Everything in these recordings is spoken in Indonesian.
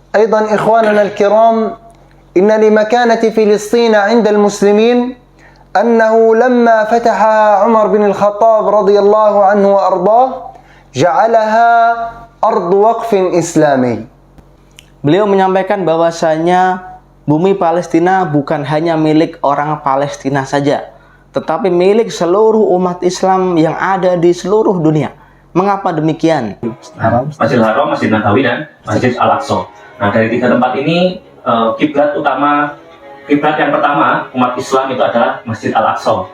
أيضا إخواننا الكرام، إن لمكانة فلسطين عند المسلمين أنه لما فتحها عمر بن الخطاب رضي الله عنه وأرضاه جعلها أرض وقف إسلامي. Beliau menyampaikan bahwasanya bumi Palestina bukan hanya milik orang Palestina saja, tetapi milik seluruh umat Islam yang ada di seluruh dunia. Mengapa demikian? Masjidil Haram, Masjid Nabawi, dan Masjid Al-Aqsa. Nah, dari tiga tempat ini kiblat yang pertama umat Islam itu adalah Masjid Al-Aqsa.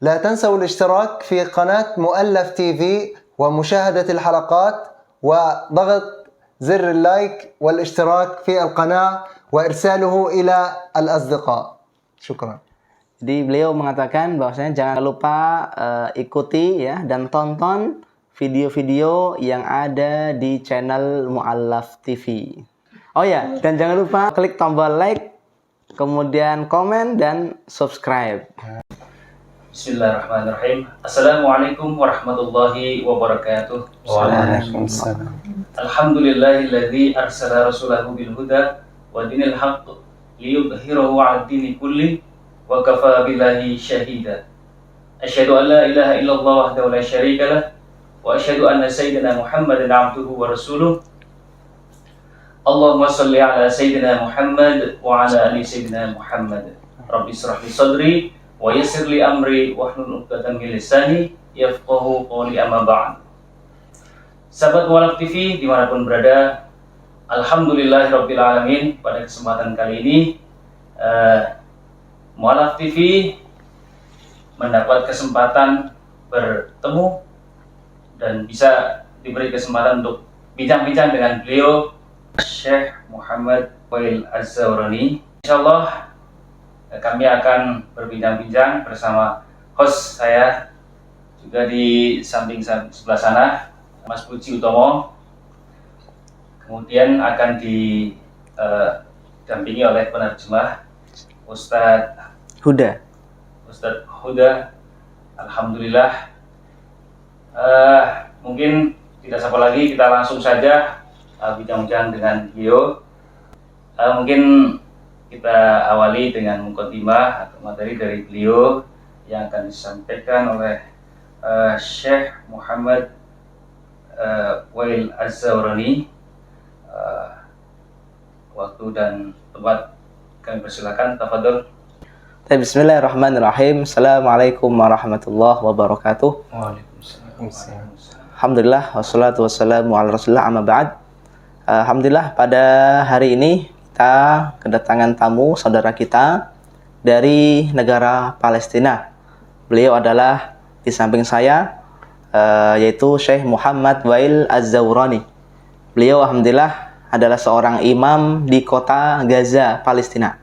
لا تنسوا الاشتراك في قناة مؤلف تي في ومشاهدة الحلقات وضغط زر اللايك والاشتراك في القناة وإرساله إلى الأصدقاء. شكرا. Jadi beliau mengatakan bahwasanya jangan lupa ikuti ya dan tonton video-video yang ada di channel Mu'allaf TV. Oh ya, dan jangan lupa klik tombol like, kemudian komen dan subscribe. Bismillahirrahmanirrahim. Assalamualaikum warahmatullahi wabarakatuh. Waalaikumsalam. Alhamdulillahilladzi arsala rasulahu bil huda wa dinil haqq liyudhhirahu 'ala dini kulli wa kafa billahi syahida. Asyhadu an la ilaha illallah wahdahu la syarika lah wa asyhadu anna sayyidina Muhammadan 'abduhu wa rasuluh. Allahumma shalli 'ala sayyidina Muhammad wa 'ala ali sayyidina Muhammad. Rabbi shrah li sadri wa yassir li amri wahlul 'uqdatam min lisani yafqahu qawli, amma ba'd. Sahabat Mu'allaf TV dimanapun berada, alhamdulillahirabbil alamin. Pada kesempatan kali ini Mu'allaf TV mendapat kesempatan bertemu dan bisa diberi kesempatan untuk bincang-bincang dengan beliau, Syekh Muhammad Wail Az-Zawrani. Insyaallah kami akan berbincang-bincang bersama host saya juga di samping sebelah sana, Mas Puji Utomo. Kemudian akan didampingi oleh penerjemah Ustadz Huda. Alhamdulillah. Mungkin tidak sabar lagi, kita langsung saja bincang-bincang dengan beliau. Mungkin kita awali dengan mukadimah atau materi dari beliau yang akan disampaikan oleh Syekh Muhammad Wail Az-Zawrani. Waktu dan tempat kami persilakan, tafadhol. Bismillahirrahmanirrahim. Assalamualaikum warahmatullahi wabarakatuh. Waalaikumsalam. Alhamdulillah wassalatu wassalamu ala rasulillah, amma ba'd. Alhamdulillah pada hari ini kita kedatangan tamu saudara kita dari negara Palestina. Beliau adalah di samping saya yaitu Syekh Muhammad Wail Az-Zawrani. Beliau alhamdulillah adalah seorang imam di kota Gaza, Palestina.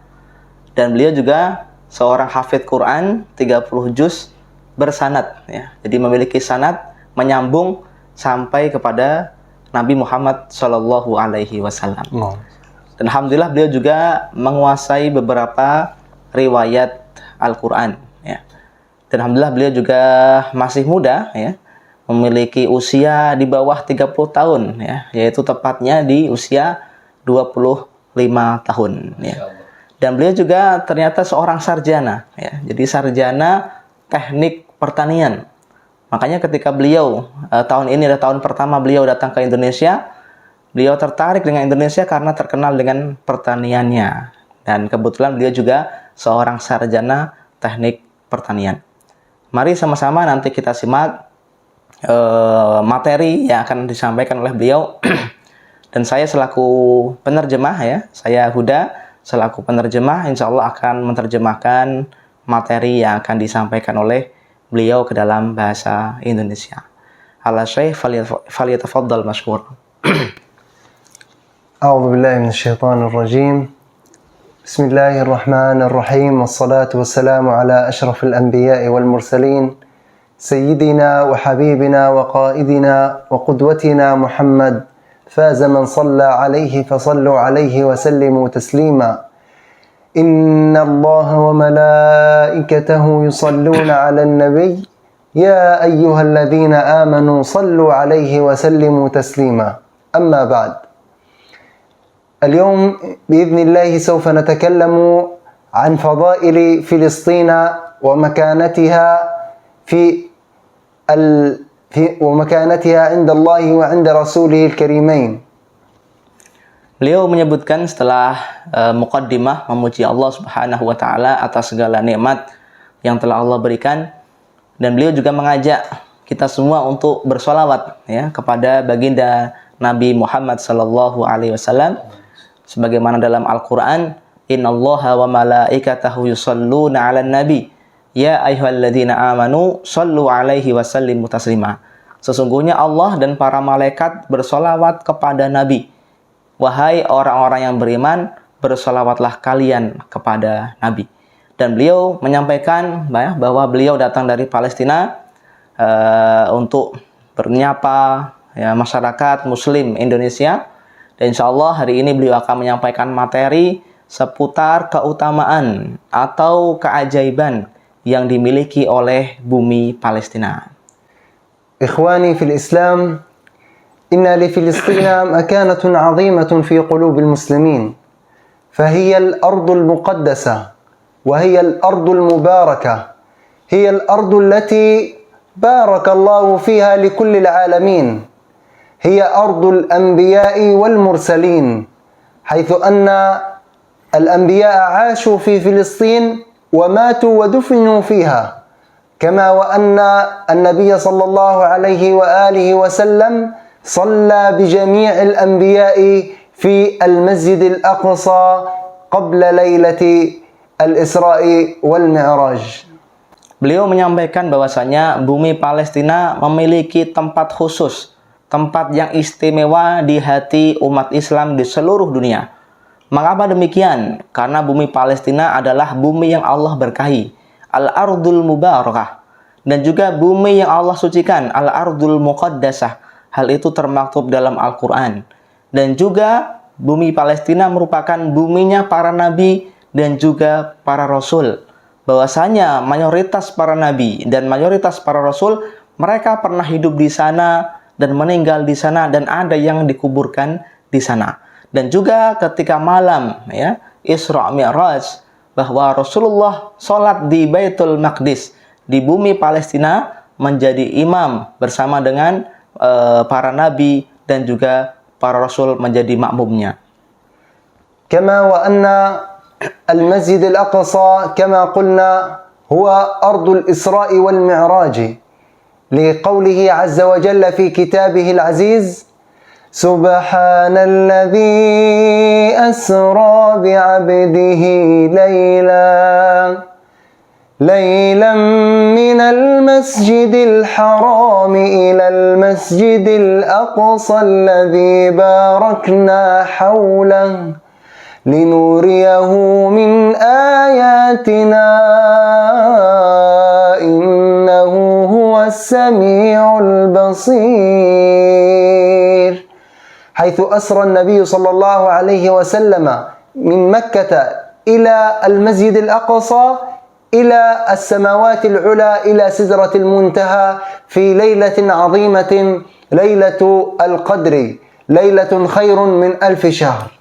Dan beliau juga seorang hafidz Quran 30 juz bersanad ya. Jadi memiliki sanad menyambung sampai kepada Nabi Muhammad sallallahu alaihi wasallam. Dan alhamdulillah beliau juga menguasai beberapa riwayat Al-Quran ya. Dan alhamdulillah beliau juga masih muda ya, memiliki usia di bawah 30 tahun ya, yaitu tepatnya di usia 25 tahun ya. Dan beliau juga ternyata seorang sarjana ya. Jadi sarjana teknik pertanian. Makanya ketika beliau tahun ini adalah tahun pertama beliau datang ke Indonesia, beliau tertarik dengan Indonesia karena terkenal dengan pertaniannya. Dan kebetulan beliau juga seorang sarjana teknik pertanian. Mari sama-sama nanti kita simak materi yang akan disampaikan oleh beliau. Dan saya selaku penerjemah ya, saya Huda selaku penerjemah insya Allah akan menerjemahkan materi yang akan disampaikan oleh beliau ke dalam bahasa Indonesia. Ala Syekh falyatafaddal mashkur. أعوذ بالله من الشيطان الرجيم. بسم الله الرحمن الرحيم، والصلاة والسلام على أشرف الأنبياء والمرسلين سيدنا وحبيبنا وقائدنا وقدوتنا محمد، فاز من صلى عليه فصلوا عليه وسلموا تسليما. إن الله وملائكته يصلون على النبي يا أيها الذين آمنوا صلوا عليه وسلموا تسليما أما بعد. اليوم بإذن الله سوف نتكلم عن فضائل فلسطين ومكانتها ومكانتها عند الله وعند رسوله الكريمين. Beliau menyebutkan setelah muqaddimah memuji Allah Subhanahu wa taala atas segala nikmat yang telah Allah berikan, dan beliau juga mengajak kita semua untuk bersolawat ya kepada baginda Nabi Muhammad sallallahu alaihi wasallam sebagaimana dalam Al-Qur'an, innallaha wa malaikatahu yusholluna 'alan nabi ya ayyuhalladzina amanu shallu 'alaihi wa sallimu taslima. Sesungguhnya Allah dan para malaikat bersolawat kepada Nabi. Wahai orang-orang yang beriman, bersolawatlah kalian kepada Nabi. Dan beliau menyampaikan bahwa beliau datang dari Palestina untuk bernyapa ya, masyarakat Muslim Indonesia. Dan insya Allah hari ini beliau akan menyampaikan materi seputar keutamaan atau keajaiban yang dimiliki oleh bumi Palestina. Ikhwani fil Islam, inna li Filistina makanatun 'azimatun fi qulubil muslimin. فهي الأرض المقدسة وهي الأرض المباركة هي الأرض التي بارك الله فيها لكل العالمين هي أرض الأنبياء والمرسلين حيث أن الأنبياء عاشوا في فلسطين وماتوا ودفنوا فيها كما وأن النبي صلى الله عليه وآله وسلم صلى بجميع الأنبياء في المسجد الأقصى قبل ليلة الإسراء والمعراج. Beliau menyampaikan bahwasanya bumi Palestina memiliki tempat khusus, tempat yang istimewa di hati umat Islam di seluruh dunia. Mengapa demikian? Karena bumi Palestina adalah bumi yang Allah berkahi, Al-Ardul Mubarakah, dan juga bumi yang Allah sucikan, Al-Ardul Muqaddasah. Hal itu termaktub dalam Al-Quran. Dan juga bumi Palestina merupakan buminya para nabi dan juga para rasul. Bahwasanya mayoritas para nabi dan mayoritas para rasul mereka pernah hidup di sana dan meninggal di sana, dan ada yang dikuburkan di sana. Dan juga ketika malam ya Isra Mi'raj, bahwa Rasulullah sholat di Baitul Maqdis di bumi Palestina menjadi imam bersama dengan para nabi dan juga para rasul menjadi makmumnya. كما وأن المسجد الأقصى كما قلنا هو أرض الإسراء والمعراج لقوله عز وجل في كتابه العزيز سبحان الذي أسرى بعبده ليلا من المسجد الحرام إلى المسجد الأقصى الذي باركنا حوله لنريه من آياتنا إنه هو السميع البصير. حيث أسرى النبي صلى الله عليه وسلم من مكة إلى المسجد الأقصى إلى السماوات العلى إلى سدرة المنتهى في ليلة عظيمة ليلة القدر ليلة خير من 1000 شهر.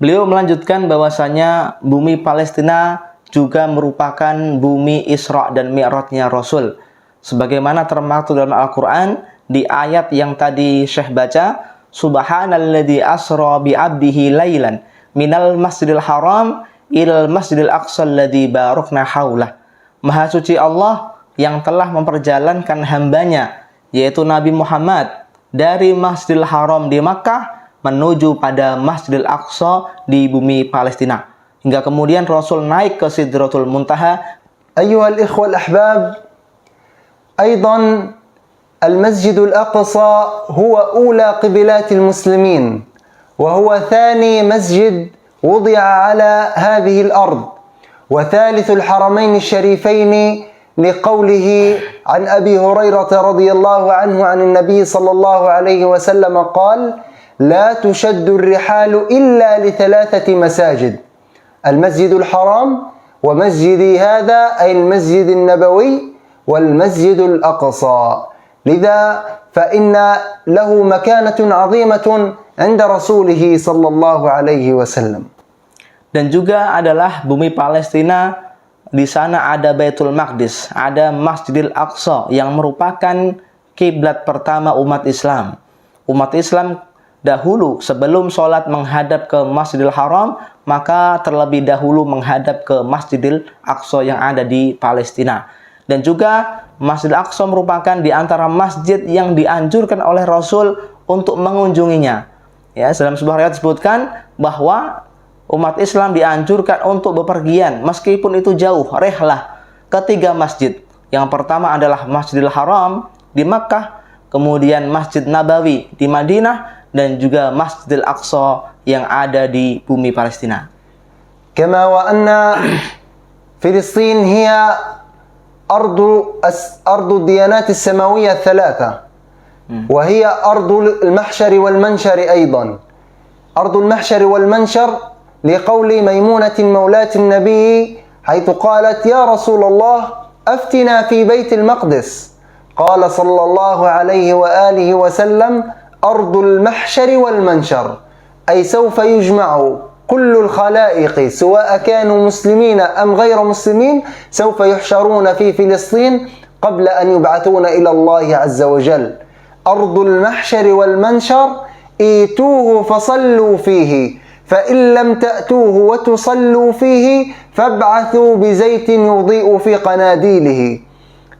Beliau melanjutkan bahwasanya bumi Palestina juga merupakan bumi Isra dan Mi'rajnya Rasul. Sebagaimana termaktub dalam Al-Quran di ayat yang tadi Syekh baca, Subhanalladzi asra bi'abdihi lailan minal masjidil haram ilal masjidil aqsa alladzi barakna haulah. Maha suci Allah yang telah memperjalankan hambanya, yaitu Nabi Muhammad, dari Masjidil Haram di Makkah menuju pada Masjidil Aqsa di bumi Palestina. Hingga kemudian Rasul naik ke Sidratul Muntaha. Ayyuhal ikhwal ahbab, أيضا المسجد الأقصى هو أولى قبلات المسلمين وهو ثاني مسجد وضع على هذه الأرض وثالث الحرمين الشريفين لقوله عن أبي هريرة رضي الله عنه عن النبي صلى الله عليه وسلم قال لا تشد الرحال إلا لثلاثة مساجد المسجد الحرام ومسجدي هذا أي المسجد النبوي والمسجد الأقصى. لذا فإن له مكانة عظيمة عند رسوله صلى الله عليه وسلم. Dan juga adalah bumi Palestina, di sana ada Baitul Maqdis, ada Masjidil Aqsa yang merupakan kiblat pertama umat Islam. Umat Islam dahulu sebelum sholat menghadap ke Masjidil Haram, maka terlebih dahulu menghadap ke Masjidil Aqsa yang ada di Palestina. Dan juga Masjidil Aqsa merupakan di antara masjid yang dianjurkan oleh Rasul untuk mengunjunginya. Ya, dalam sebuah riwayat disebutkan bahwa umat Islam dianjurkan untuk bepergian meskipun itu jauh, rehlah, ke 3 masjid. Yang pertama adalah Masjidil Haram di Makkah, kemudian Masjid Nabawi di Madinah, dan juga Masjidil Aqsa yang ada di bumi Palestina. كما وأن فلسطين هي أرض الديانات السماوية الثلاثة، وهي أرض المحشر والمنشر أيضا. أرض المحشر والمنشر لقول ميمونة مولاة النبي حيث قالت: يا رسول الله أفتنا في بيت المقدس. قال صلى الله عليه وآله وسلم: أرض المحشر والمنشر، أي سوف يجمع كل الخلائق سواء كانوا مسلمين أم غير مسلمين، سوف يحشرون في فلسطين قبل أن يبعثون إلى الله عز وجل. أرض المحشر والمنشر ائتوه فصلوا فيه، فإن لم تأتوه وتصلوا فيه فابعثوا بزيت يضيء في قناديله،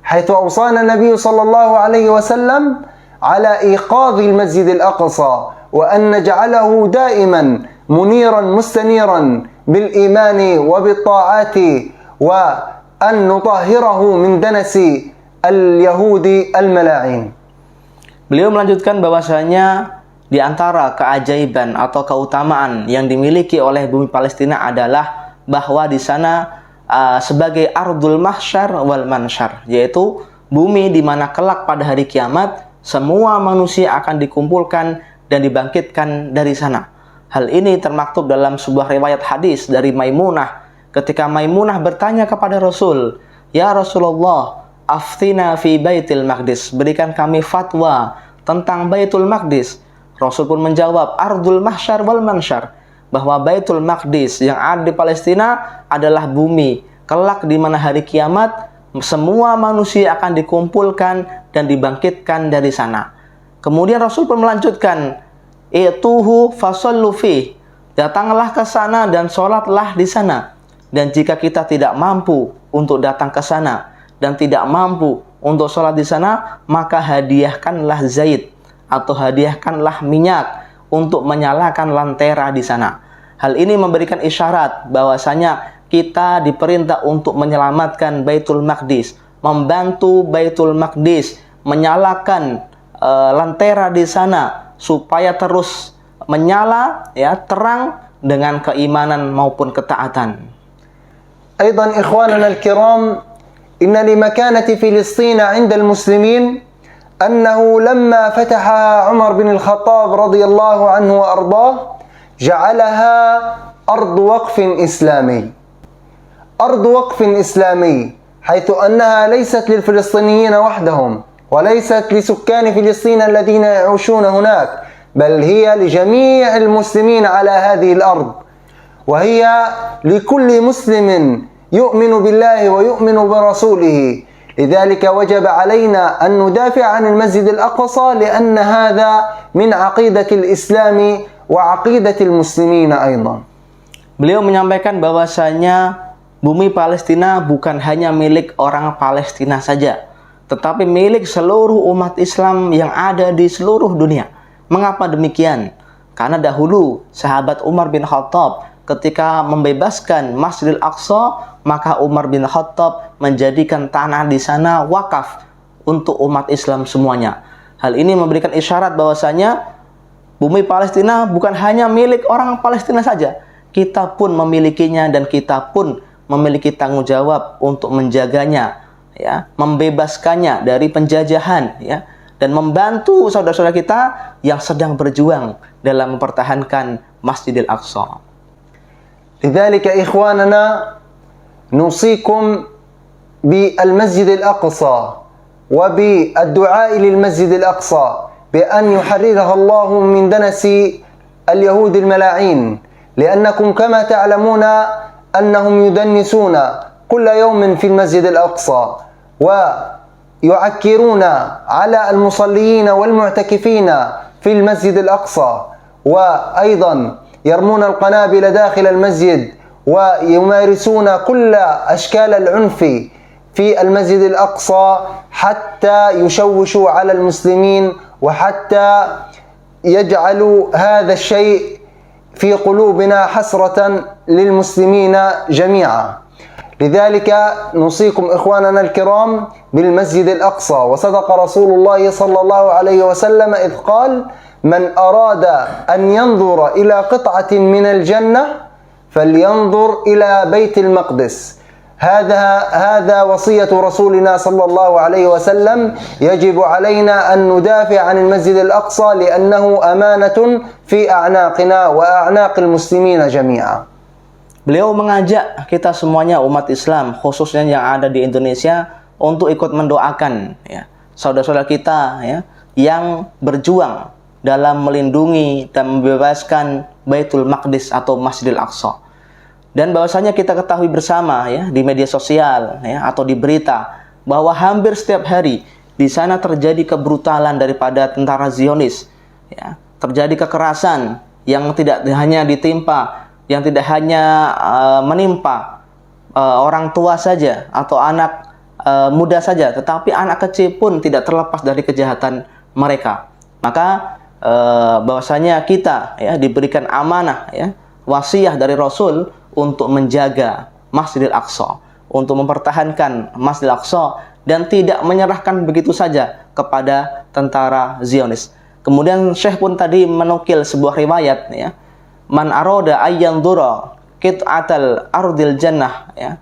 حيث أوصانا النبي صلى الله عليه وسلم على إيقاظ المسجد الأقصى وأن نجعله دائما منيرا مستنيرا بالإيمان وبالطاعات وأن نطهره من دنس اليهود الملاعين. Beliau melanjutkan bahwasanya di antara keajaiban atau keutamaan yang dimiliki oleh bumi Palestina adalah bahwa di sana sebagai ardul mahsyar wal mansyar, yaitu bumi di mana kelak pada hari kiamat semua manusia akan dikumpulkan dan dibangkitkan dari sana. Hal ini termaktub dalam sebuah riwayat hadis dari Maimunah, ketika Maimunah bertanya kepada Rasul, "Ya Rasulullah, aftina fi Baitul Maqdis, berikan kami fatwa tentang Baitul Maqdis." Rasul pun menjawab, "Ardul mahsyar wal mansyar," bahwa Baitul Maqdis yang ada di Palestina adalah bumi kelak di mana hari kiamat semua manusia akan dikumpulkan dan dibangkitkan dari sana. Kemudian Rasul pun melanjutkan, "Ituhu fasallu fi," datanglah ke sana dan sholatlah di sana. Dan jika kita tidak mampu untuk datang ke sana dan tidak mampu untuk sholat di sana, maka hadiahkanlah zait atau hadiahkanlah minyak untuk menyalakan lentera di sana. Hal ini memberikan isyarat bahwasanya kita diperintah untuk menyelamatkan Baitul Maqdis, membantu Baitul Maqdis, menyalakan lentera di sana supaya terus menyala, ya, terang dengan keimanan maupun ketaatan. أيضا إخواننا الكرام، إن لمكانة فلسطين عند المسلمين أنه لما فتحها عمر بن الخطاب رضي الله عنه وأرضاه جعلها أرض وقف إسلامي، أرض وقف إسلامي، حيث أنها ليست للفلسطينيين وحدهم وليست لسكان فلسطين الذين يعيشون هناك، بل هي لجميع المسلمين على هذه الأرض، وهي لكل مسلم يؤمن بالله ويؤمن برسوله. لذلك وجب علينا أن ندافع عن المسجد الأقصى لأن هذا من عقيدة الإسلام وعقيدة المسلمين أيضا. Beliau menyampaikan bahwasanya bumi Palestina bukan hanya milik orang Palestina saja, tetapi milik seluruh umat Islam yang ada di seluruh dunia. Mengapa demikian? Karena dahulu sahabat Umar bin Khattab ketika membebaskan Masjidil Aqsa, maka Umar bin Khattab menjadikan tanah di sana wakaf untuk umat Islam semuanya. Hal ini memberikan isyarat bahwasanya bumi Palestina bukan hanya milik orang Palestina saja. Kita pun memilikinya dan kita pun memiliki tanggung jawab untuk menjaganya, ya, membebaskannya dari penjajahan, ya, dan membantu saudara-saudara kita yang sedang berjuang dalam mempertahankan Masjidil Aqsa. لذلك إخواننا نوصيكم بالمسجد الأقصى وبالدعاء للمسجد الأقصى بأن يحررها الله من دنس اليهود الملاعين، لأنكم كما تعلمون أنهم يدنسون كل يوم في المسجد الأقصى ويعكرون على المصلين والمعتكفين في المسجد الأقصى، وأيضا يرمون القنابل داخل المسجد ويمارسون كل أشكال العنف في المسجد الأقصى حتى يشوشوا على المسلمين وحتى يجعلوا هذا الشيء في قلوبنا حسرة للمسلمين جميعا. لذلك نوصيكم إخواننا الكرام بالمسجد الأقصى. وصدق رسول الله صلى الله عليه وسلم إذ قال: من أراد أن ينظر إلى قطعة من الجنة فلينظر إلى بيت المقدس. هذا وصية رسولنا صلى الله عليه وسلم. يجب علينا أن ندافع عن المسجد الأقصى لأنه أمانة في أعناقنا وأعناق المسلمين جميعا. Beliau mengajak kita semuanya umat Islam, khususnya yang ada di Indonesia, untuk ikut mendoakan ya, saudara-saudara kita ya, yang berjuang dalam melindungi dan membebaskan Baitul Maqdis atau Masjidil Aqsa. Dan bahwasanya kita ketahui bersama ya, di media sosial ya, atau di berita, bahwa hampir setiap hari di sana terjadi kebrutalan daripada tentara Zionis ya, terjadi kekerasan yang tidak hanya menimpa orang tua saja atau anak muda saja, tetapi anak kecil pun tidak terlepas dari kejahatan mereka. Maka bahwasanya kita ya diberikan amanah ya, wasiat dari Rasul untuk menjaga Masjidil Aqsa, untuk mempertahankan Masjidil Aqsa dan tidak menyerahkan begitu saja kepada tentara Zionis. Kemudian Syekh pun tadi menukil sebuah riwayat ya, man aroda ayyanzura qit'atal ardil jannah ya,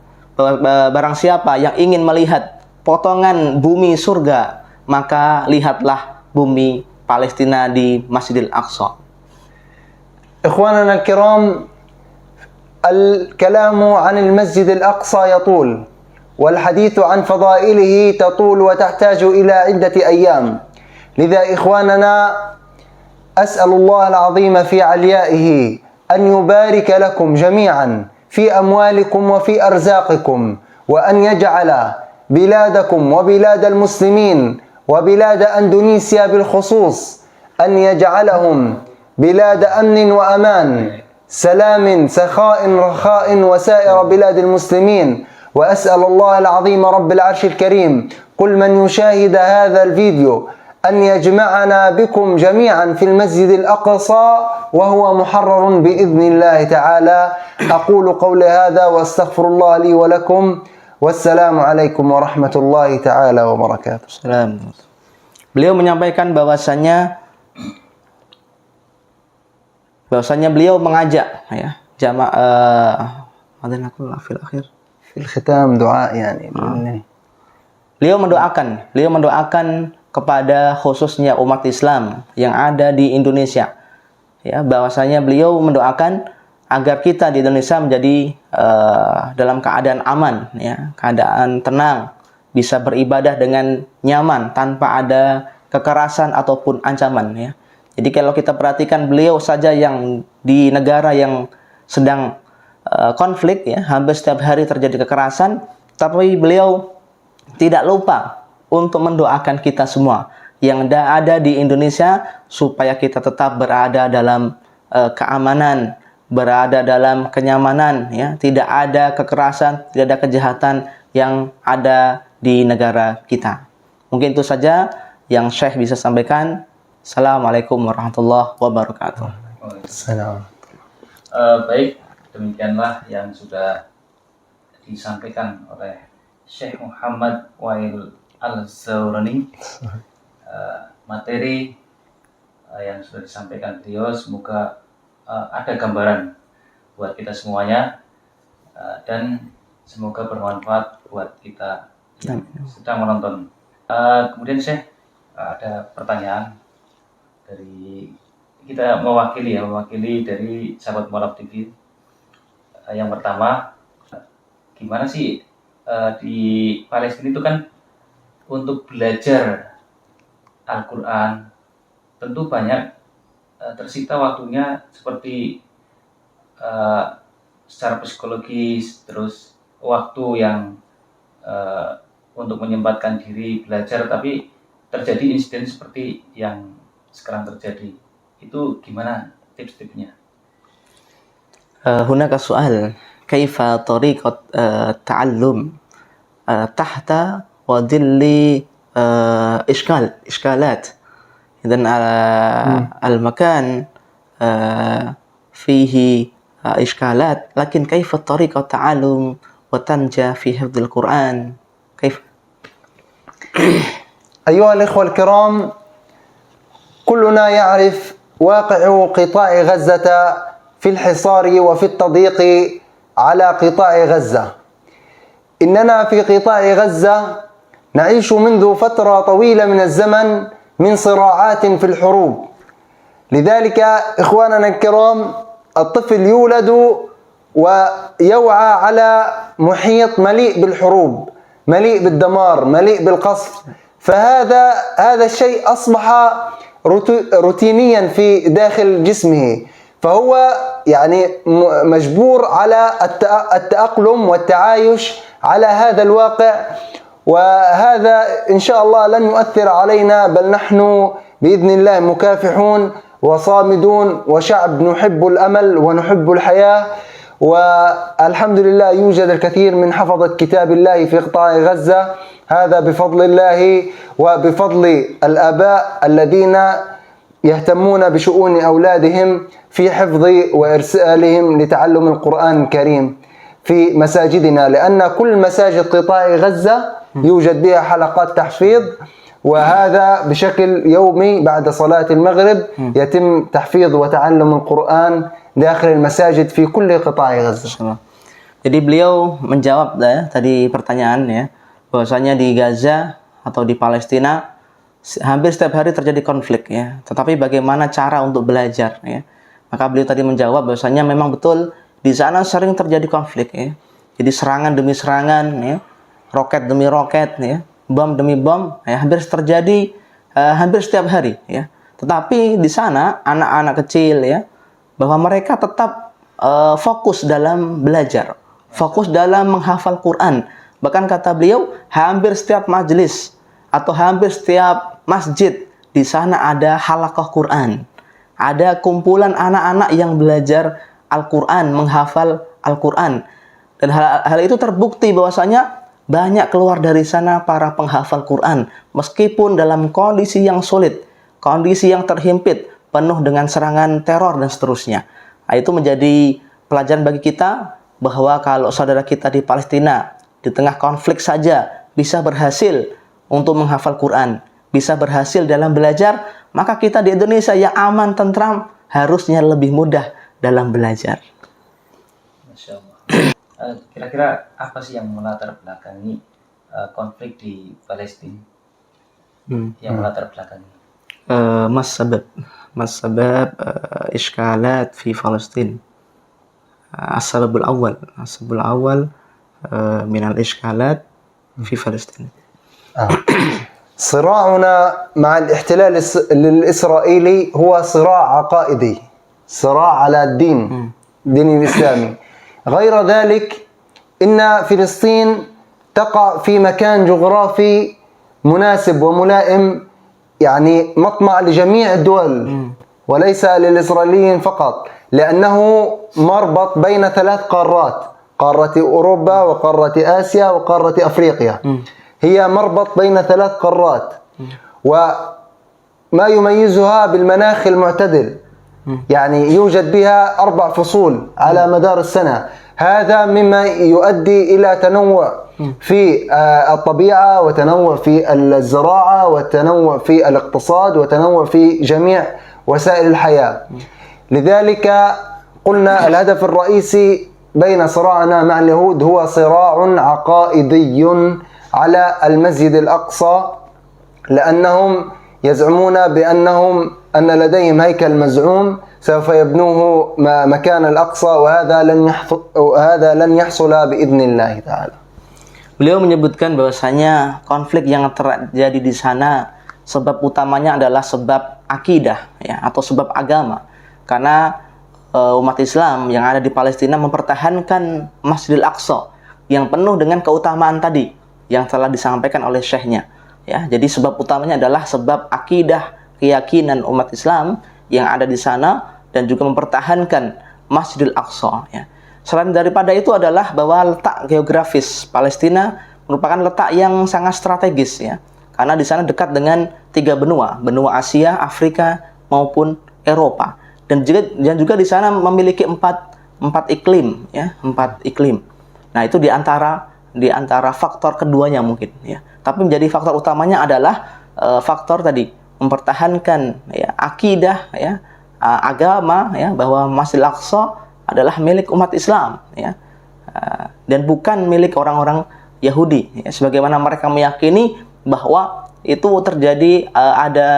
barang siapa yang ingin melihat potongan bumi surga, maka lihatlah bumi Palestina di Masjidil Aqsa. إخواننا الكرام، الكلام عن المسجد الأقصى يطول، والحديث عن فضائله تطول وتحتاج إلى عدة أيام. لذا إخواننا أسأل الله العظيم في عليائه أن يبارك لكم جميعا في أموالكم وفي أرزاقكم، وأن يجعل بلادكم وبلاد المسلمين وبلاد أندونيسيا بالخصوص أن يجعلهم بلاد أمن وأمان، سلام سخاء رخاء وسائر بلاد المسلمين. وأسأل الله العظيم رب العرش الكريم كل من يشاهد هذا الفيديو أن يجمعنا بكم جميعا في المسجد الأقصى وهو محرر بإذن الله تعالى. أقول قولي هذا وأستغفر الله لي ولكم، والسلام عليكم ورحمة الله تعالى وبركاته. Beliau menyampaikan bahwasanya beliau mengajak ya jamaah في الختام دعاء يعني beliau mendoakan kepada khususnya umat Islam yang ada di Indonesia ya, bahwasanya beliau mendoakan agar kita di Indonesia menjadi dalam keadaan aman ya, keadaan tenang, bisa beribadah dengan nyaman tanpa ada kekerasan ataupun ancaman ya. Jadi kalau kita perhatikan beliau saja yang di negara yang sedang konflik ya, hampir setiap hari terjadi kekerasan, tapi beliau tidak lupa untuk mendoakan kita semua yang ada di Indonesia supaya kita tetap berada dalam keamanan, berada dalam kenyamanan ya, tidak ada kekerasan, tidak ada kejahatan yang ada di negara kita. Mungkin itu saja yang Syekh bisa sampaikan. Assalamualaikum warahmatullahi wabarakatuh. Baik, demikianlah yang sudah disampaikan oleh Syekh Muhammad Wail Al-Zawrani. Materi yang sudah disampaikan beliau semoga ada gambaran buat kita semuanya dan semoga bermanfaat buat kita yang sedang menonton. Kemudian Syekh, ada pertanyaan dari kita mewakili dari sahabat Mualaf TV. Yang pertama, gimana sih di Palestina itu kan untuk belajar Al-Quran tentu banyak tersita waktunya, seperti secara psikologis, terus waktu yang untuk menyempatkan diri belajar, tapi terjadi insiden seperti yang sekarang terjadi. Itu gimana tips-tipsnya? هناك سؤال: كيف طريقة تعلم تحت وظل إشكالات؟ إذن المكان فيه إشكالات، لكن كيف طريقة التعلم وتنجح في حفظ القرآن؟ كيف؟ أيها الإخوة الكرام، كلنا يعرف واقع قطاع غزة في الحصار وفي التضييق على قطاع غزة. إننا في قطاع غزة نعيش منذ فترة طويلة من الزمن من صراعات في الحروب. لذلك إخواننا الكرام، الطفل يولد ويوعى على محيط مليء بالحروب، مليء بالدمار، مليء بالقصف. فهذا الشيء أصبح روتينيا في داخل جسمه، فهو يعني مجبور على التأقلم والتعايش على هذا الواقع، وهذا إن شاء الله لن يؤثر علينا، بل نحن بإذن الله مكافحون وصامدون وشعب نحب الأمل ونحب الحياة. والحمد لله يوجد الكثير من حفظة كتاب الله في قطاع غزة، هذا بفضل الله وبفضل الآباء الذين يهتمون بشؤون أولادهم في حفظ وإرسالهم لتعلم القرآن الكريم في مساجدنا، لأن كل مساجد قطاع غزة يوجد بها حلقات تحفيظ، وهذا بشكل يومي بعد صلاة المغرب يتم تحفيظ وتعلم القرآن داخل المساجد في كل قطاع غزة. Jadi beliau menjawab tadi pertanyaannya, bahwasanya di Gaza atau di Palestina hampir setiap hari terjadi konflik ya. Tetapi bagaimana cara untuk belajar ya? Maka beliau tadi menjawab bahwasanya memang betul di sana sering terjadi konflik ya. Jadi serangan demi serangan ya, roket demi roket ya, bom demi bom ya, hampir terjadi hampir setiap hari ya. Tetapi di sana anak-anak kecil ya, bahwa mereka tetap fokus dalam belajar, fokus dalam menghafal Quran. Bahkan kata beliau, hampir setiap majelis atau hampir setiap masjid di sana ada halaqah Quran. Ada kumpulan anak-anak yang belajar Al-Quran, menghafal Al-Quran. Dan hal itu terbukti bahwasanya banyak keluar dari sana para penghafal Quran, meskipun dalam kondisi yang sulit, kondisi yang terhimpit, penuh dengan serangan teror dan seterusnya. Nah, itu menjadi pelajaran bagi kita bahwa kalau saudara kita di Palestina di tengah konflik saja bisa berhasil untuk menghafal Quran, bisa berhasil dalam belajar, maka kita di Indonesia yang aman, tentram, harusnya lebih mudah dalam belajar. Masya Allah. Kira-kira apa sih yang melatar belakangi konflik di Palestina? Yang melatar belakangi? ما السبب إشكالات في فلسطين؟ السبب الأول من الإشكالات في فلسطين. صراعنا مع الاحتلال الإسرائيلي هو صراع عقائدي، صراع على الدين الإسلامي. غير ذلك إن فلسطين تقع في مكان جغرافي مناسب وملائم، يعني مطمع لجميع الدول وليس للإسرائيليين فقط، لأنه مربط بين 3 قارات، قارة أوروبا وقارة آسيا وقارة أفريقيا. هي مربط بين 3 قارات، وما يميزها بالمناخ المعتدل، يعني يوجد بها 4 فصول على مدار السنة. هذا مما يؤدي إلى تنوع في الطبيعة، وتنوع في الزراعة، وتنوع في الاقتصاد، وتنوع في جميع وسائل الحياة. لذلك قلنا الهدف الرئيسي بين صراعنا مع اليهود هو صراع عقائدي على المسجد الأقصى، لأنهم يزعمون أن لديهم هيكل مزعوم سوف يبنوه مكان الأقصى وهذا لن يحصل بإذن الله تعالى. Beliau menyebutkan bahwasanya konflik yang terjadi di sana sebab utamanya adalah sebab akidah ya, atau sebab agama. Karena umat Islam yang ada di Palestina mempertahankan Masjidil Aqsa yang penuh dengan keutamaan tadi yang telah disampaikan oleh syekhnya. Ya, jadi sebab utamanya adalah sebab akidah, keyakinan umat Islam yang ada di sana dan juga mempertahankan Masjidil Aqsa ya. Selain daripada itu adalah bahwa letak geografis Palestina merupakan letak yang sangat strategis ya. Karena di sana dekat dengan 3 benua, benua Asia, Afrika maupun Eropa. Dan juga di sana memiliki 4 iklim ya, 4 iklim. Nah, itu di antara faktor keduanya mungkin ya. Tapi menjadi faktor utamanya adalah faktor tadi mempertahankan ya akidah ya, agama ya, bahwa Masjidil Aqsa adalah milik umat Islam ya, dan bukan milik orang-orang Yahudi ya, sebagaimana mereka meyakini bahwa itu terjadi ada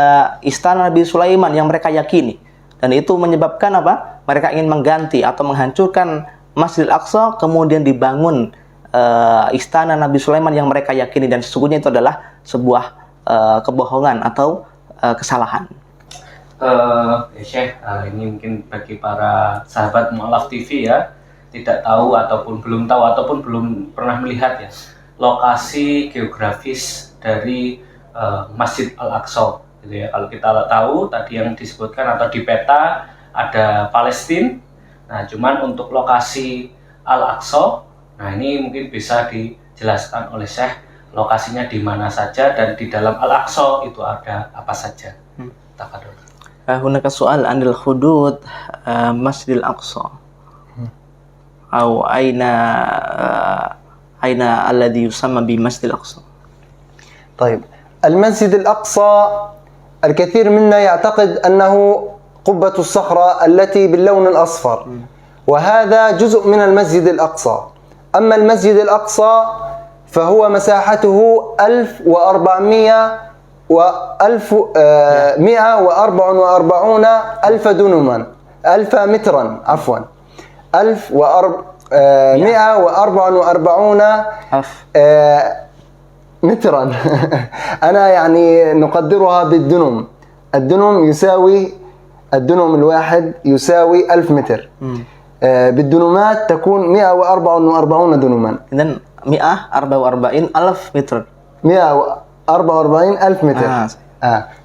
istana Nabi Sulaiman yang mereka yakini, dan itu menyebabkan apa? Mereka ingin mengganti atau menghancurkan Masjidil Aqsa, kemudian dibangun istana Nabi Sulaiman yang mereka yakini, dan sesungguhnya itu adalah sebuah kebohongan atau kesalahan. Syekh, ini mungkin bagi para sahabat Mu'allaf TV ya, tidak tahu ataupun belum tahu ataupun belum pernah melihat ya lokasi geografis dari Masjid Al-Aqsa gitu ya. Kalau kita tahu tadi yang disebutkan atau di peta ada Palestina. Nah, cuman untuk lokasi Al-Aqsa, nah ini mungkin bisa dijelaskan oleh Syekh lokasinya di mana saja dan di dalam Al-Aqsa itu ada apa saja. Tafadhol. هناك سؤال عن الحدود مسجد الأقصى أو أين الذي يسمى بمسجد الأقصى. طيب، المسجد الأقصى الكثير منا يعتقد أنه قبة الصخرة التي باللون الأصفر، وهذا جزء من المسجد الأقصى. أما المسجد الأقصى فهو مساحته 1,144 ألف دونما، 1000 مترا عفوا، 1,144 مترا. أنا يعني نقدرها بالدنم. الدنم الواحد يساوي 1000 متر. بالدنمات تكون 144 دنما. إذن 144 ألف متر. 144 ألف متر.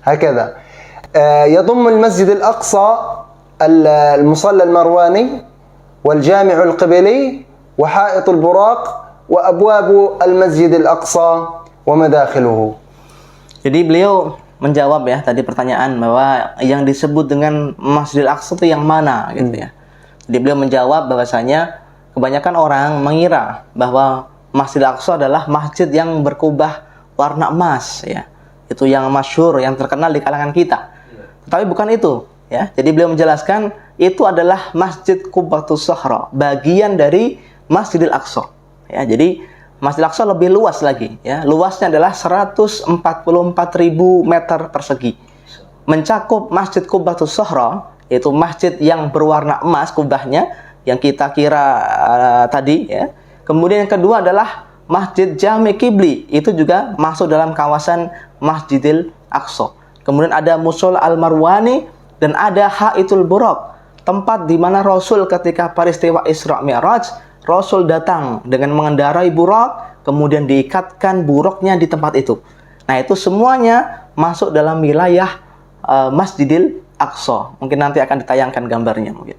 هكذا. يضم المسجد الأقصى المصلى المرواني والجامع القبلي وحائط البراق وأبواب المسجد الأقصى ومداخله. Jadi beliau menjawab ya tadi pertanyaan bahwa yang disebut dengan Masjidil Aqsa itu yang mana gitu ya. Jadi beliau menjawab bahwasanya kebanyakan orang mengira bahwa Masjidil Aqsa adalah masjid yang berkubah warna emas ya. Itu yang masyhur, yang terkenal di kalangan kita. Tapi bukan itu ya. Jadi beliau menjelaskan itu adalah Masjid Qubbatus Sakhra, bagian dari Masjidil Aqsa. Ya, jadi Masjidil Aqsa lebih luas lagi ya. Luasnya adalah 144.000 meter persegi. Mencakup Masjid Qubbatus Sakhra, yaitu masjid yang berwarna emas kubahnya yang kita kira tadi ya. Kemudian yang kedua adalah Masjid Jami Qibli, itu juga masuk dalam kawasan Masjidil Aqsa. Kemudian ada Mushol Al-Marwani dan ada Haitul Buraq, tempat di mana Rasul ketika peristiwa Isra Mi'raj, Rasul datang dengan mengendarai buraq, kemudian diikatkan buraqnya di tempat itu. Nah, itu semuanya masuk dalam wilayah Masjidil Aqsa. Mungkin nanti akan ditayangkan gambarnya mungkin.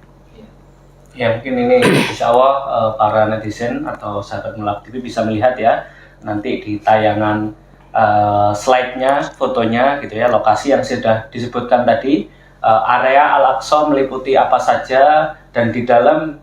Ya, mungkin ini insya Allah para netizen atau sahabat Mu'allaf TV bisa melihat ya nanti di tayangan slide-nya, fotonya gitu ya, lokasi yang sudah disebutkan tadi. Area Al-Aqsa meliputi apa saja, dan di dalam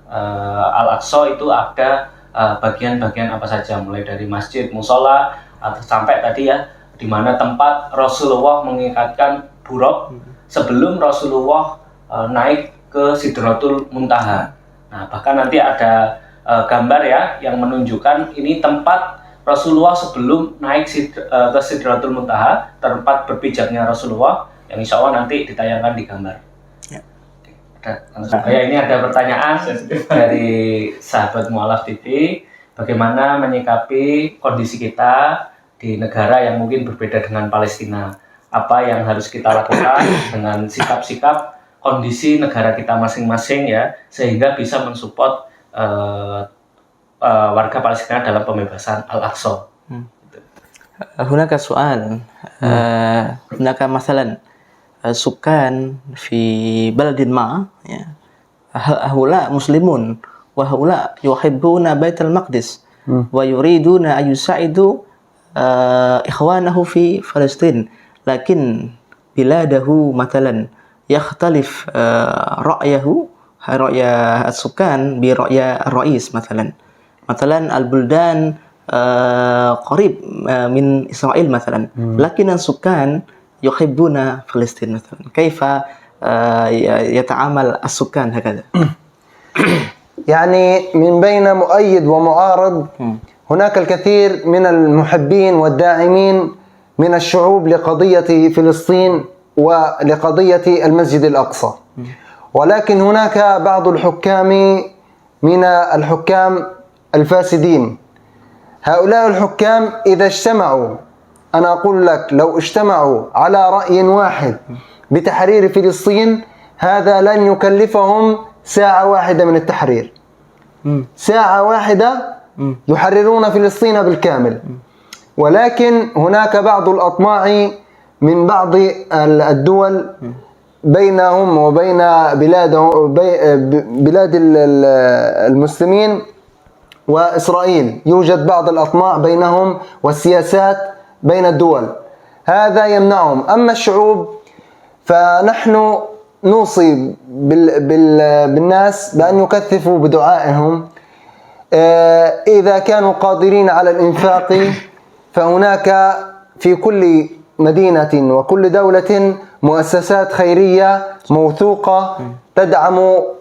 Al-Aqsa itu ada bagian-bagian apa saja, mulai dari masjid, musola, atau sampai tadi ya di mana tempat Rasulullah mengikatkan buraq sebelum Rasulullah naik ke Sidratul Muntaha. Nah, bahkan nanti ada gambar ya yang menunjukkan ini tempat Rasulullah sebelum naik ke Sidratul Muntaha, tempat berpijaknya Rasulullah, yang insya Allah nanti ditayangkan di gambar. Ya. Ya, ini ada pertanyaan dari sahabat Mu'alaf TV. Bagaimana menyikapi kondisi kita di negara yang mungkin berbeda dengan Palestina? Apa yang harus kita lakukan dengan sikap-sikap kondisi negara kita masing-masing ya, sehingga bisa mensupport warga Palestina dalam pembebasan Al-Aqsa. هناك سؤال هناك مثلا سكان في بلد ما هؤلاء مسلمون وهؤلاء يحبون بيت المقدس ويريدون أن يساعدوا إخوانه في فلسطين لكن بلاده مثلا يختلف رأي السكان برأي الرئيس مثلا البلدان قريب من إسرائيل مثلا لكن السكان يحبون فلسطين مثلا كيف يتعامل السكان هكذا؟ يعني من بين مؤيد ومعارض هناك الكثير من المحبين والداعمين من الشعوب لقضية فلسطين ولقضية المسجد الأقصى، ولكن هناك بعض الحكام من الحكام الفاسدين. هؤلاء الحكام إذا اجتمعوا، أنا أقول لك لو اجتمعوا على رأي واحد بتحرير فلسطين هذا لن يكلفهم ساعة واحدة من التحرير. ساعة واحدة يحررون فلسطين بالكامل. ولكن هناك بعض الأطماع من بعض الدول بينهم وبين بلاد المسلمين وإسرائيل يوجد بعض الأطماع بينهم والسياسات بين الدول، هذا يمنعهم. أما الشعوب فنحن نوصي بالناس بأن يكثفوا بدعائهم. إذا كانوا قادرين على الإنفاق فهناك في كل مدينة وكل دولة مؤسسات خيرية موثوقة تدعم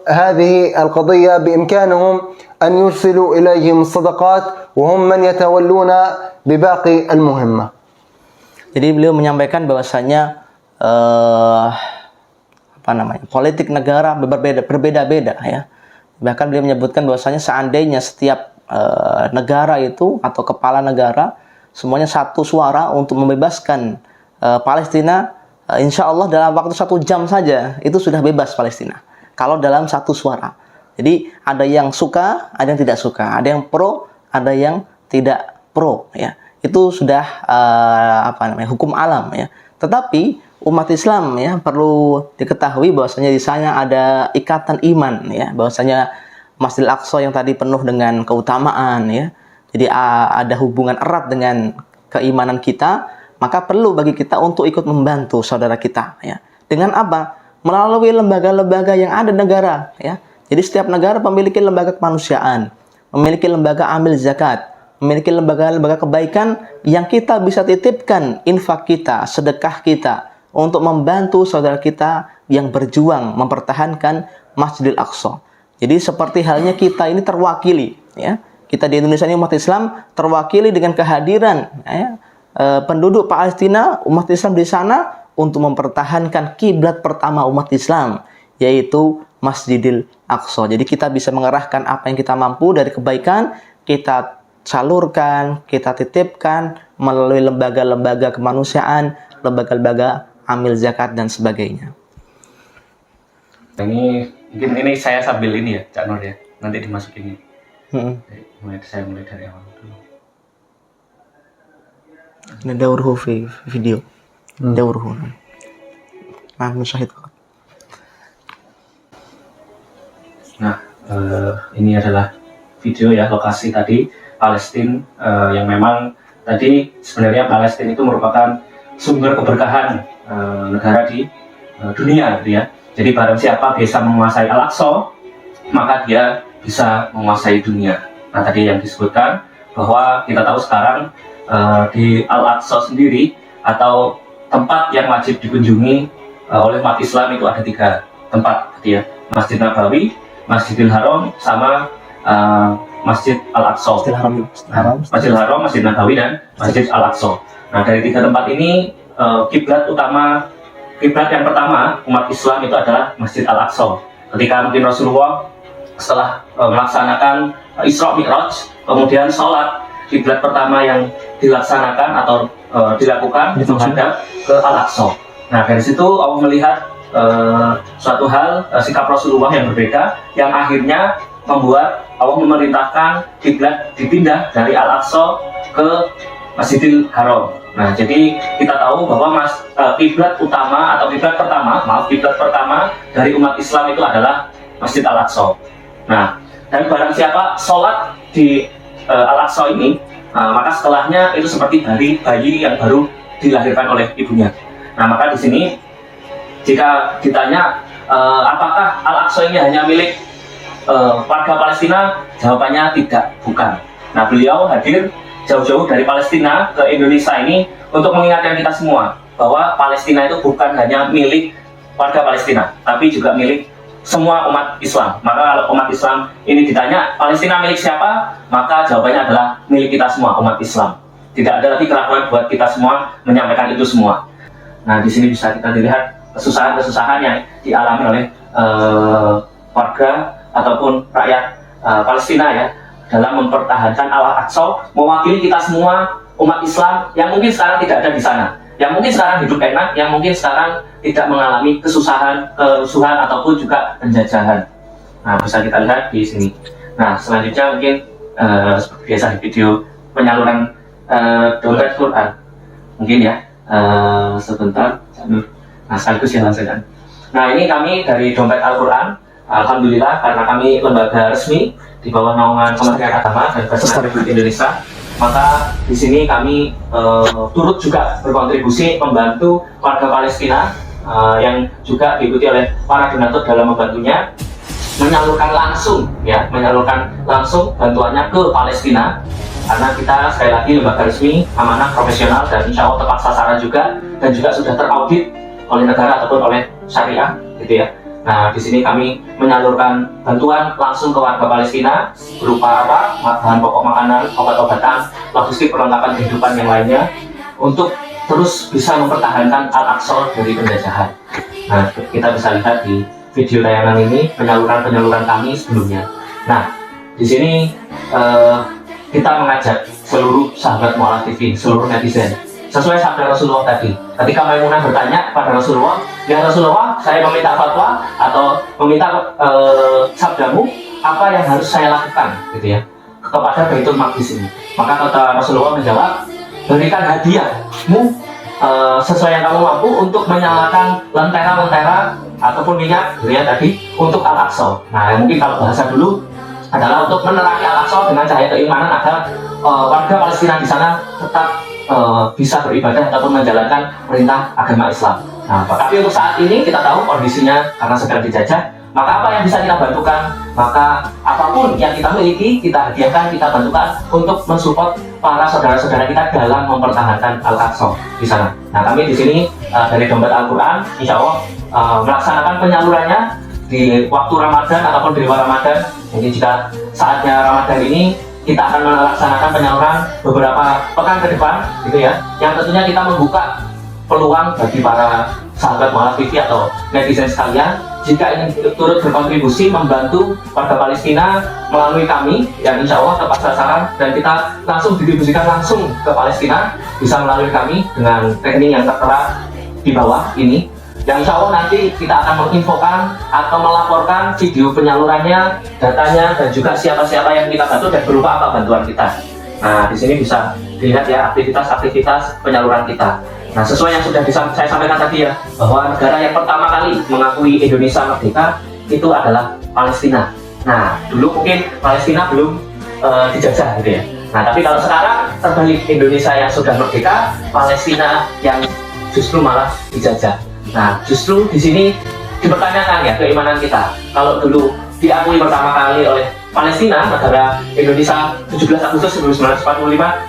هذه القضية، بإمكانهم أن يرسلوا إليهم الصدقات وهم من يتولون بباقي المهمة. Jadi beliau menyampaikan bahwasanya politik negara berbeda-beda ya. Bahkan beliau menyebutkan bahwasanya seandainya setiap negara itu atau kepala negara semuanya satu suara untuk membebaskan Palestina, insya Allah dalam waktu 1 jam saja itu sudah bebas Palestina. Kalau dalam satu suara. Jadi ada yang suka, ada yang tidak suka, ada yang pro, ada yang tidak pro ya. Itu sudah hukum alam ya. Tetapi umat Islam ya perlu diketahui bahwasanya di sana ada ikatan iman ya, bahwasanya Masjidil Aqsa yang tadi penuh dengan keutamaan ya. Jadi ada hubungan erat dengan keimanan kita, maka perlu bagi kita untuk ikut membantu saudara kita ya. Dengan apa? Melalui lembaga-lembaga yang ada di negara ya. Jadi setiap negara memiliki lembaga kemanusiaan, memiliki lembaga amil zakat, memiliki lembaga-lembaga kebaikan yang kita bisa titipkan infak kita, sedekah kita untuk membantu saudara kita yang berjuang mempertahankan Masjidil Aqsa. Jadi seperti halnya kita ini terwakili ya. Kita di Indonesia ini umat Islam terwakili dengan kehadiran ya, penduduk Palestina, umat Islam di sana untuk mempertahankan kiblat pertama umat Islam, yaitu Masjidil Aqsa. Jadi kita bisa mengerahkan apa yang kita mampu dari kebaikan, kita salurkan, kita titipkan melalui lembaga-lembaga kemanusiaan, lembaga-lembaga amil zakat dan sebagainya. Ini mungkin ini saya sambil ini ya, Cak Nur ya, nanti dimasukin ini. Saya mulai dari awal dulu. Ini dauruhu fi video. Dauruhu. Nah, musyahid. Nah, ini adalah video ya, lokasi tadi Palestina yang memang tadi sebenarnya Palestina itu merupakan sumber keberkahan negara di dunia gitu ya. Jadi barang siapa bisa menguasai Al-Aqsa, maka dia bisa menguasai dunia. Nah, tadi yang disebutkan bahwa kita tahu sekarang di Al-Aqsa sendiri atau tempat yang wajib dikunjungi oleh umat Islam itu ada 3 tempat gitu ya. Masjid Nabawi, Masjidil Haram, sama Masjid Al-Aqsa. Masjidil Haram, Masjid Nabawi, dan Masjid Al-Aqsa. Nah, dari 3 tempat ini kiblat yang pertama umat Islam itu adalah Masjid Al-Aqsa. ketika mungkin Rasulullah setelah melaksanakan Isra Mi'raj, kemudian sholat kiblat pertama yang dilaksanakan atau dilakukan menghadap ke Al-Aqsa. Nah, dari situ Allah melihat suatu hal, sikap Rasulullah yang berbeda, yang akhirnya membuat Allah memerintahkan kiblat dipindah dari Al-Aqsa ke Masjidil Haram. Nah, jadi kita tahu bahwa kiblat utama atau kiblat pertama dari umat Islam itu adalah Masjid Al-Aqsa. Nah, dan barang siapa sholat di Al-Aqsa ini, maka setelahnya itu seperti bayi yang baru dilahirkan oleh ibunya. Nah, maka di sini jika ditanya apakah Al-Aqsa ini hanya milik warga Palestina, jawabannya tidak, bukan. Nah, beliau hadir jauh-jauh dari Palestina ke Indonesia ini untuk mengingatkan kita semua bahwa Palestina itu bukan hanya milik warga Palestina, tapi juga milik semua umat Islam. Maka kalau umat Islam ini ditanya Palestina milik siapa, maka jawabannya adalah milik kita semua, umat Islam. Tidak ada lagi keraguan buat kita semua menyampaikan itu semua. Nah, di sini bisa kita lihat kesusahan-kesusahan yang dialami oleh warga ataupun rakyat Palestina ya, dalam mempertahankan Al-Aqsa, mewakili kita semua umat Islam yang mungkin sekarang tidak ada di sana, yang mungkin sekarang hidup enak, yang mungkin sekarang tidak mengalami kesusahan, kerusuhan ataupun juga penjajahan. Nah, bisa kita lihat di sini. Nah, selanjutnya mungkin seperti biasa di video penyaluran dompet Quran, mungkin ya, sebentar. Nah, sekaligus ya langsung. Nah, ini kami dari dompet Al-Quran. Alhamdulillah, karena kami lembaga resmi di bawah naungan Kementerian Agama dan Basnas Republik Indonesia, maka di sini kami turut juga berkontribusi membantu warga Palestina yang juga diikuti oleh para donatur dalam membantunya menyalurkan langsung bantuannya ke Palestina, karena kita sekali lagi lembaga resmi, amanah, profesional, dan insya Allah tepat sasaran juga, dan juga sudah teraudit oleh negara ataupun oleh syariah, gitu ya. Nah, di sini kami menyalurkan bantuan langsung ke warga Palestina berupa bahan pokok makanan, obat-obatan, logistik perlengkapan kehidupan yang lainnya untuk terus bisa mempertahankan Al-Aqsa dari penjajahan. Nah, kita bisa lihat di video tayangan ini penyaluran kami sebelumnya. Nah, di sini kita mengajak seluruh sahabat Mu'alaf TV, seluruh netizen, sesuai sabda Rasulullah tadi. Ketika Maimunah bertanya kepada Rasulullah, "Ya Rasulullah, saya meminta fatwa atau meminta sabdamu, apa yang harus saya lakukan?" gitu ya, kepada Baitul Maqdis ini. Maka kata Rasulullah menjawab, "Berikan hadiahmu sesuai yang kamu mampu untuk menyalakan lentera-lentera ataupun minyak gitu ya tadi untuk Al-Aqsa." Nah, mungkin kalau bahasa dulu adalah untuk menerangi Al-Aqsa dengan cahaya keimanan agar warga Palestina di sana tetap bisa beribadah ataupun menjalankan perintah agama Islam. Nah, tapi untuk saat ini kita tahu kondisinya karena sedang dijajah, maka apa yang bisa kita bantukan, maka apapun yang kita miliki, kita hadiahkan, kita bantukan untuk mensupport para saudara-saudara kita dalam mempertahankan Al-Aqsa di sana. Nah, kami di sini dari dompet Al-Quran, insya Allah melaksanakan penyalurannya di waktu Ramadan ataupun di luar Ramadan. Mungkin jika saatnya Ramadan ini, kita akan melaksanakan penyaluran beberapa pekan ke depan, gitu ya. Yang tentunya kita membuka peluang bagi para sahabat Mu'alaf TV atau netizen sekalian, jika ingin turut berkontribusi membantu warga Palestina melalui kami, yang insya Allah tepat sasaran dan kita langsung didistribusikan langsung ke Palestina, bisa melalui kami dengan rekening yang tertera di bawah ini. Yang insya Allah nanti kita akan menginfokan atau melaporkan video penyalurannya, datanya, dan juga siapa-siapa yang kita bantu dan berupa apa bantuan kita. Nah, di sini bisa dilihat ya aktivitas-aktivitas penyaluran kita. Nah, sesuai yang sudah saya sampaikan tadi ya, bahwa negara yang pertama kali mengakui Indonesia merdeka itu adalah Palestina. Nah, dulu mungkin Palestina belum dijajah gitu ya. Nah, tapi kalau sekarang terbalik, Indonesia yang sudah merdeka, Palestina yang justru malah dijajah. Nah, justru di sini dipertanyakan ya keimanan kita. Kalau dulu diakui pertama kali oleh Palestina, negara Indonesia 17 Agustus 1945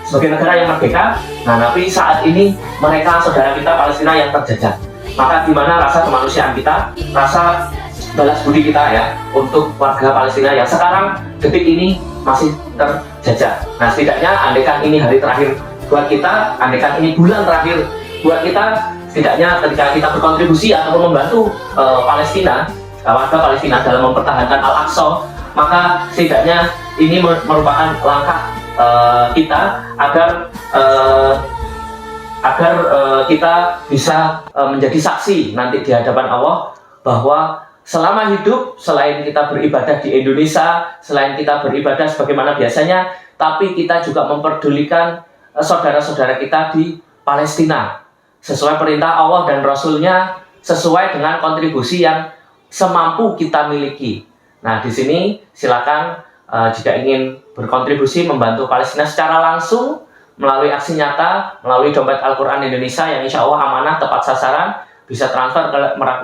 sebagai negara yang merdeka. Nah, tapi saat ini mereka saudara kita Palestina yang terjajah. Maka di mana rasa kemanusiaan kita, rasa balas budi kita ya untuk warga Palestina yang sekarang detik ini masih terjajah. Nah, setidaknya andaikan ini hari terakhir buat kita, andaikan ini bulan terakhir buat kita, setidaknya ketika kita berkontribusi ataupun membantu Palestina, warga Palestina dalam mempertahankan Al-Aqsa, maka setidaknya ini merupakan langkah kita agar kita bisa menjadi saksi nanti di hadapan Allah bahwa selama hidup, selain kita beribadah di Indonesia, selain kita beribadah sebagaimana biasanya, tapi kita juga memperdulikan saudara-saudara kita di Palestina sesuai perintah Allah dan Rasul-Nya, sesuai dengan kontribusi yang semampu kita miliki. Nah, di sini silakan jika ingin berkontribusi membantu Palestina secara langsung melalui aksi nyata, melalui dompet Al-Quran Indonesia yang insya Allah amanah, tepat sasaran, bisa transfer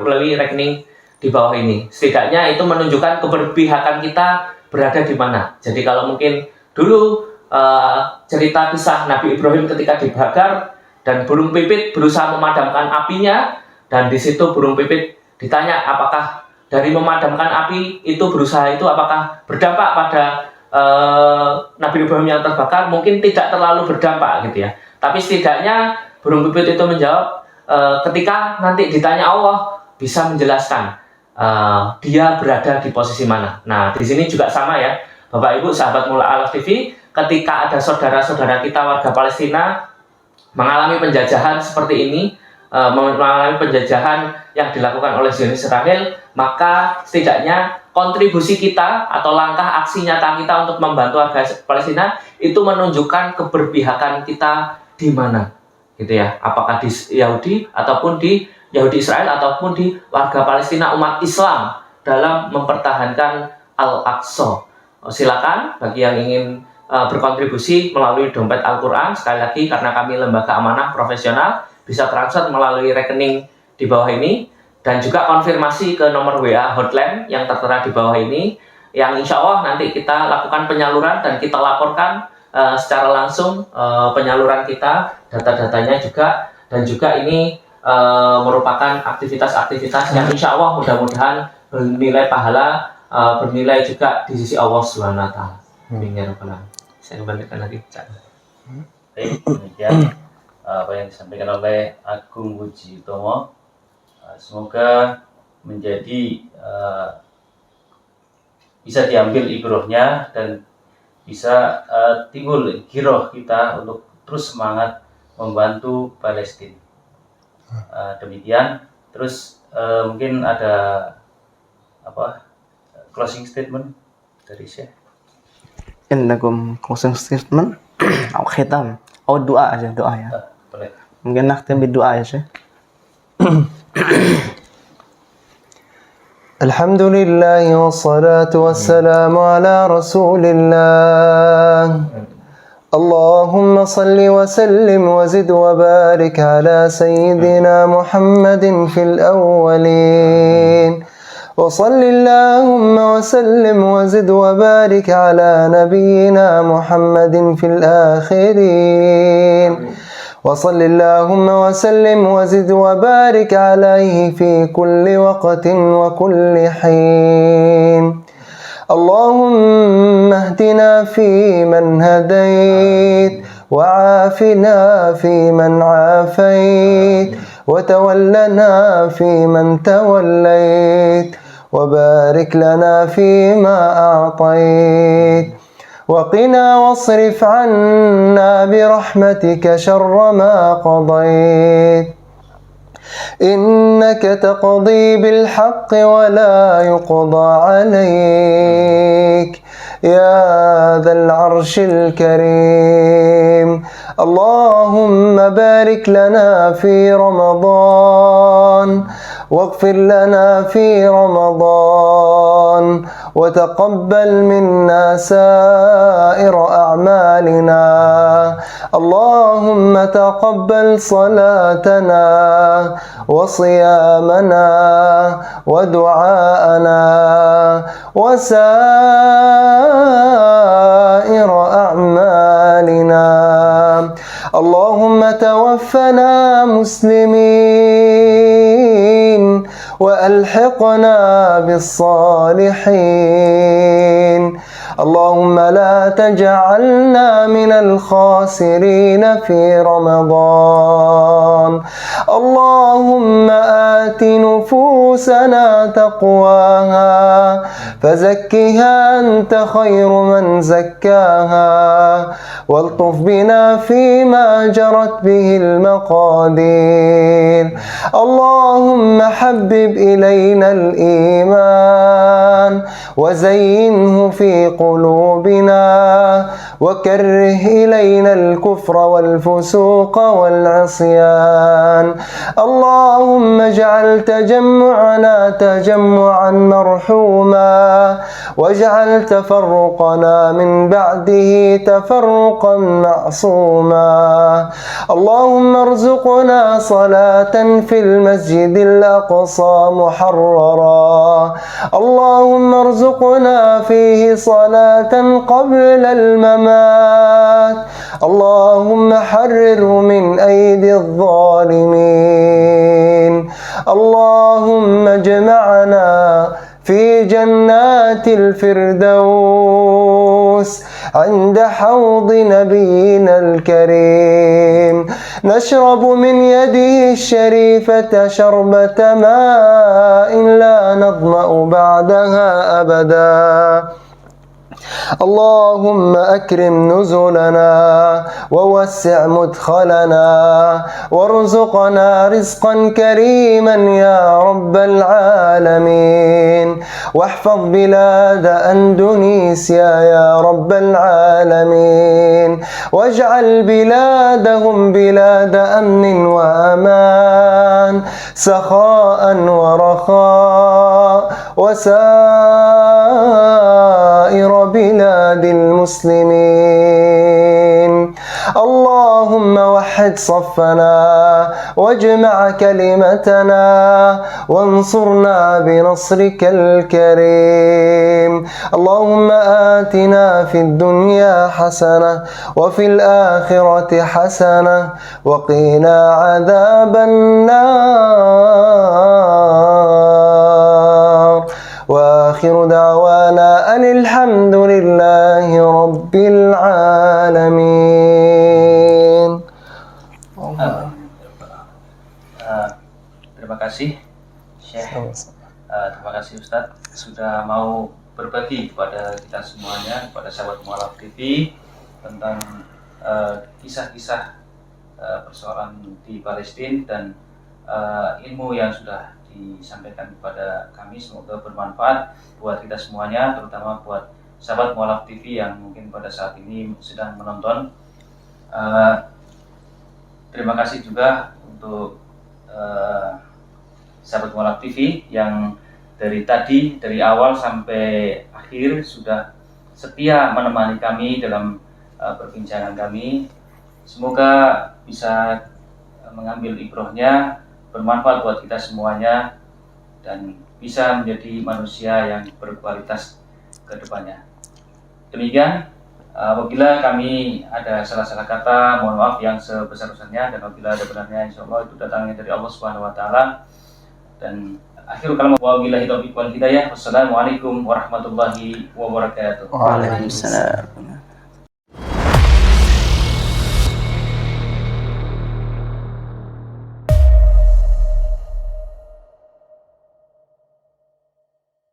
melalui rekening di bawah ini. Setidaknya itu menunjukkan keberpihakan kita berada di mana. Jadi kalau mungkin dulu cerita kisah Nabi Ibrahim ketika dibakar dan burung pipit berusaha memadamkan apinya, dan di situ burung pipit ditanya apakah dari memadamkan api itu berusaha itu apakah berdampak pada Nabi Ibrahim yang terbakar, mungkin tidak terlalu berdampak gitu ya. Tapi setidaknya burung pipit itu menjawab ketika nanti ditanya Allah bisa menjelaskan dia berada di posisi mana. Nah, di sini juga sama ya, Bapak Ibu sahabat Mula Alaf TV, ketika ada saudara-saudara kita warga Palestina mengalami penjajahan seperti ini, mengalami penjajahan yang dilakukan oleh Zionis Israel, maka setidaknya kontribusi kita atau langkah aksi nyata kita untuk membantu warga Palestina itu menunjukkan keberpihakan kita di mana, gitu ya. Apakah di Yahudi ataupun di Yahudi Israel ataupun di warga Palestina umat Islam dalam mempertahankan Al-Aqsa. Silakan bagi yang ingin berkontribusi melalui dompet Al-Quran, sekali lagi karena kami lembaga amanah profesional, bisa transfer melalui rekening di bawah ini, dan juga konfirmasi ke nomor WA hotline yang tertera di bawah ini, yang insya Allah nanti kita lakukan penyaluran dan kita laporkan secara langsung penyaluran kita, data-datanya juga, dan juga ini merupakan aktivitas-aktivitas yang insya Allah mudah-mudahan bernilai pahala, bernilai juga di sisi Allah Subhanahu Wa Taala. Amin ya rabbal alamin. Saya kembalikan lagi. Baik, demikian apa yang disampaikan oleh Agung Puji Utomo. Semoga menjadi bisa diambil ibrohnya dan bisa timbul giroh kita untuk terus semangat membantu Palestina. Demikian. Terus mungkin ada closing statement dari Syekh. Indakum closing statement atau khitam atau doa aja, doa ya. Boleh. Mungkin nakhtim berdoa ya Syekh. Alhamdulillah wassalatu wassalamu ala Rasulillah. Allahumma salli wa sallim wa zid wa barik ala sayyidina Muhammadin fil awwalin. وصل اللهم وسلم وزد وبارك على نبينا محمد في الآخرين وصل اللهم وسلم وزد وبارك عليه في كل وقت وكل حين اللهم اهدنا فيمن هديت وعافنا فيمن عافيت وتولنا فيمن توليت وبارك لنا فيما أعطيت وقنا واصرف عنا برحمتك شر ما قضيت إنك تقضي بالحق ولا يقضى عليك يا ذا العرش الكريم اللهم بارك لنا في رمضان واغفر لنا في رمضان وتقبل منا سائر أعمالنا اللهم تقبل صلاتنا وصيامنا ودعاءنا وسائر أعمالنا اللهم توفنا مسلمين وألحقنا بالصالحين اللهم لا تجعلنا من الخاسرين في رمضان اللهم آت نفوسنا تقواها فزكها أنت خير من زكاها والطف بنا فيما جرت به المقادير اللهم حبب إلينا الإيمان وزينه في قلوبنا وكره إلينا الكفر والفسوق والعصيان اللهم اجعل تجمعنا تجمعا مرحوما واجعل تفرقنا من بعده تفرقا معصوما اللهم ارزقنا صلاة في المسجد الأقصى محررا اللهم ارزقنا فيه صلاة قبل الممات اللهم حرره من أيدي الظالمين اللهم اجمعنا في جنات الفردوس عند حوض نبينا الكريم نشرب من يده الشريفة شربة ماء لا نظمأ بعدها أبدا اللهم أكرم نزلنا ووسع مدخلنا وارزقنا رزقا كريما يا رب العالمين واحفظ بلاد أندونيسيا يا رب العالمين واجعل بلادهم بلاد أمن وأمان سخاء ورخاء وسائر بلاد المسلمين اللهم وحد صفنا واجمع كلمتنا وانصرنا بنصرك الكريم اللهم آتنا في الدنيا حسنة وفي الآخرة حسنة وقنا عذاب النار وآخر دعوانا أن الحمد لله رب العالمين. Terima kasih Syekh. Terima kasih Ustadz sudah mau berbagi kepada kita semuanya, kepada sahabat Mualaf TV tentang kisah-kisah persoalan di Palestina dan ilmu yang sudah disampaikan kepada kami. Semoga bermanfaat buat kita semuanya, terutama buat sahabat Mualaf TV yang mungkin pada saat ini sedang menonton. Terima kasih juga untuk sahabat Mualaf TV yang dari tadi, dari awal sampai akhir sudah setia menemani kami dalam perbincangan kami. Semoga bisa mengambil ibrohnya, bermanfaat buat kita semuanya, dan bisa menjadi manusia yang berkualitas ke depannya. Demikian, apabila kami ada salah-salah kata, mohon maaf yang sebesar-besarnya, dan apabila ada benarnya, insya Allah itu datangnya dari Allah Subhanahu Wa Taala. Dan akhirul kalam wabillahi taufiq wal hidayah. Wassalamualaikum warahmatullahi wabarakatuh. Waalaikumsalam.